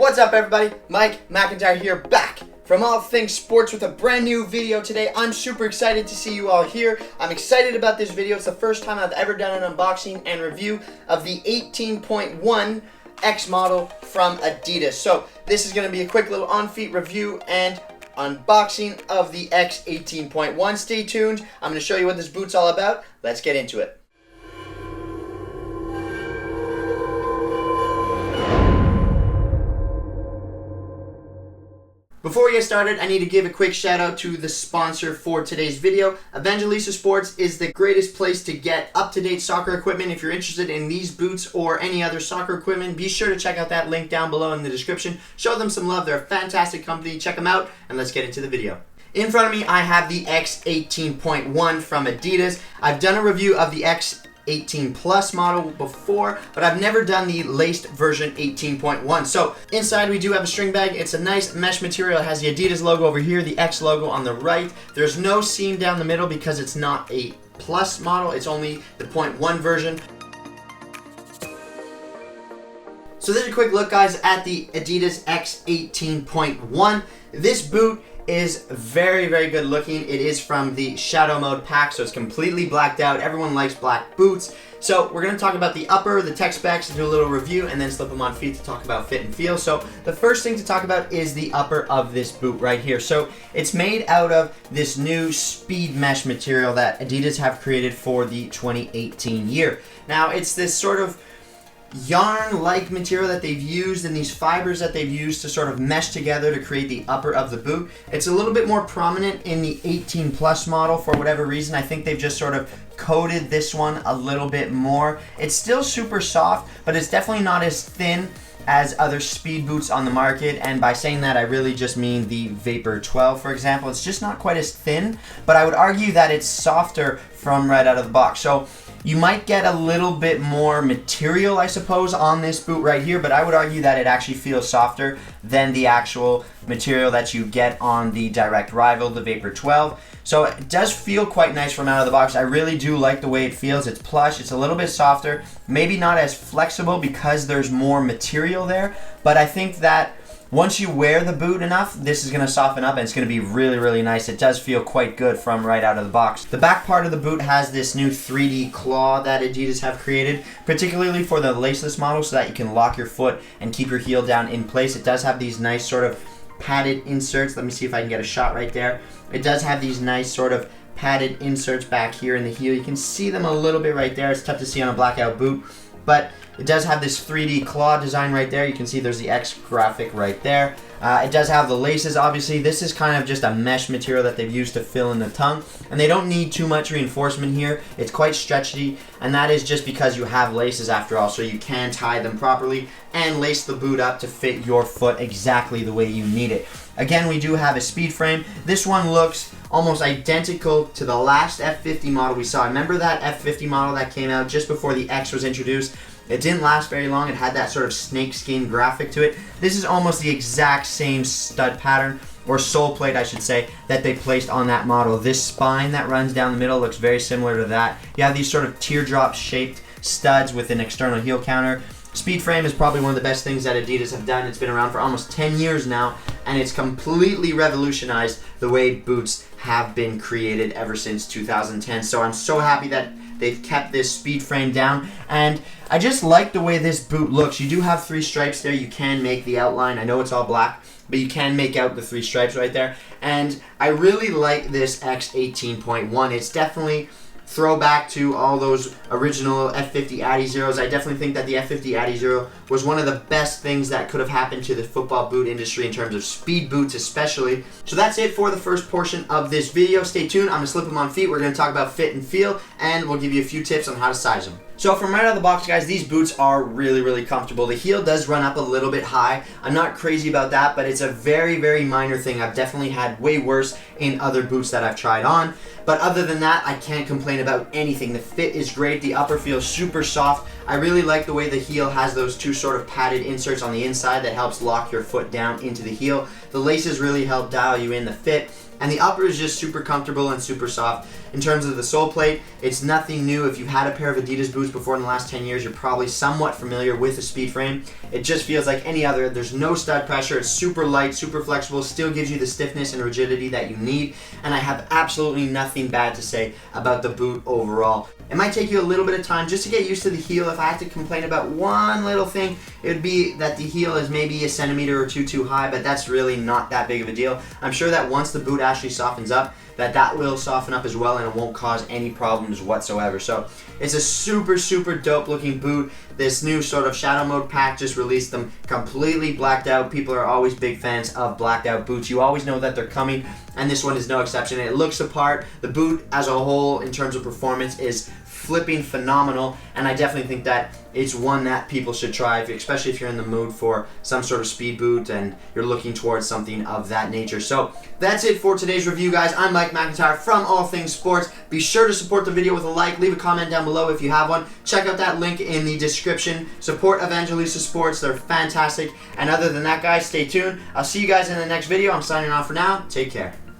What's up everybody? McIntyre here, back from All Things Sports with a brand new video today. I'm super excited to see you all here. I'm excited about this video. It's the first time I've ever done an unboxing and review of the 18.1 X model from Adidas. So this is going to be a quick little on-feet review and unboxing of the X 18.1. Stay tuned. I'm going to show you what this boot's all about. Let's get into it. Before we get started, I need to give a quick shout out to the sponsor for today's video. Evangelista Sports is the greatest place to get up-to-date soccer equipment. If you're interested in these boots or any other soccer equipment, be sure to check out that link down below in the description. Show them some love. They're a fantastic company. Check them out, and let's get into the video. In front of me, I have the X 18.1 from Adidas. I've done a review of the X 18 Plus model before, but I've never done the laced version 18.1. So inside we do have a string bag. It's a nice mesh material. It has the Adidas logo over here, the X logo on the right. There's no seam down the middle because it's not a Plus model. It's only the 0.1 version. So there's a quick look, guys, at the Adidas X 18.1. This boot is very, very good looking. It is from the Shadow Mode pack, so it's completely blacked out. Everyone likes black boots. So we're going to talk about the upper, the tech specs, do a little review, and then slip them on feet to talk about fit and feel. So the first thing to talk about is the upper of this boot right here. So it's made out of this new speed mesh material that Adidas have created for the 2018 year. Now it's this sort of yarn-like material that they've used and these fibers that they've used to sort of mesh together to create the upper of the boot. It's a little bit more prominent in the 18 Plus model for whatever reason. I think they've just sort of coated this one a little bit more. It's still super soft, but it's definitely not as thin as other speed boots on the market, and by saying that I really just mean the Vapor 12, for example. It's just not quite as thin, but I would argue that it's softer from right out of the box. So you might get a little bit more material, I suppose, on this boot right here, but I would argue that it actually feels softer than the actual material that you get on the direct rival, the Vapor 12. So it does feel quite nice from out of the box. I really do like the way it feels. It's plush, it's a little bit softer, maybe not as flexible because there's more material there, but I think that once you wear the boot enough, this is going to soften up and it's going to be really, really nice. It does feel quite good from right out of the box. The back part of the boot has this new 3D claw that Adidas have created, particularly for the laceless model, so that you can lock your foot and keep your heel down in place. It does have these nice sort of padded inserts. Let me see if I can get a shot right there. It does have these nice sort of padded inserts back here in the heel. You can see them a little bit right there. It's tough to see on a Blackout boot, but it does have this 3D claw design right there. You can see there's the X graphic right there. It does have the laces, obviously. This is kind of just a mesh material that they've used to fill in the tongue, and they don't need too much reinforcement here. It's quite stretchy, and that is just because you have laces after all, so you can tie them properly and lace the boot up to fit your foot exactly the way you need it. Again, we do have a speed frame. This one looks almost identical to the last F50 model we saw. Remember that F50 model that came out just before the X was introduced? It didn't last very long. It had that sort of snakeskin graphic to it. This is almost the exact same stud pattern, or sole plate I should say, that they placed on that model. This spine that runs down the middle looks very similar to that. You have these sort of teardrop shaped studs with an external heel counter. Speed frame is probably one of the best things that Adidas have done. It's been around for almost 10 years now, and it's completely revolutionized the way boots have been created ever since 2010. So I'm so happy that they've kept this speed frame down, and I just like the way this boot looks. You do have 3 stripes there. You can make the outline. I know it's all black, but you can make out the 3 stripes right there, and I really like this X 18.1. It's definitely throwback to all those original F50 Adi Zeros. I definitely think that the F50 Adi Zero was one of the best things that could have happened to the football boot industry in terms of speed boots especially. So that's it for the first portion of this video. Stay tuned. I'm going to slip them on feet. We're going to talk about fit and feel, and we'll give you a few tips on how to size them. So from right out of the box, guys, these boots are really, really comfortable. The heel does run up a little bit high. I'm not crazy about that, but it's a very, very minor thing. I've definitely had way worse in other boots that I've tried on. But other than that, I can't complain about anything. The fit is great. The upper feels super soft. I really like the way the heel has those 2 sort of padded inserts on the inside that helps lock your foot down into the heel. The laces really help dial you in the fit. And the upper is just super comfortable and super soft. In terms of the sole plate, it's nothing new. If you've had a pair of Adidas boots before in the last 10 years, you're probably somewhat familiar with the speed frame. It just feels like any other. There's no stud pressure. It's super light, super flexible, still gives you the stiffness and rigidity that you need. And I have absolutely nothing bad to say about the boot overall. It might take you a little bit of time just to get used to the heel. If I had to complain about one little thing, it would be that the heel is maybe a centimeter or two too high, but that's really not that big of a deal. I'm sure that once the boot actually softens up, that will soften up as well, and it won't cause any problems whatsoever. So it's a super, super dope looking boot. This new sort of shadow mode pack just released them completely blacked out. People are always big fans of blacked out boots. You always know that they're coming, and this one is no exception. It looks the part. The boot as a whole, in terms of performance, is flipping phenomenal, and I definitely think that it's one that people should try, especially if you're in the mood for some sort of speed boot and you're looking towards something of that nature. So that's it for today's review, guys. I'm Mike McIntyre from All Things Sports. Be sure to support the video with a like. Leave a comment down below if you have one. Check out that link in the description. Support Evangelista Sports. They're fantastic. And other than that, guys, stay tuned. I'll see you guys in the next video. I'm signing off for now. Take care.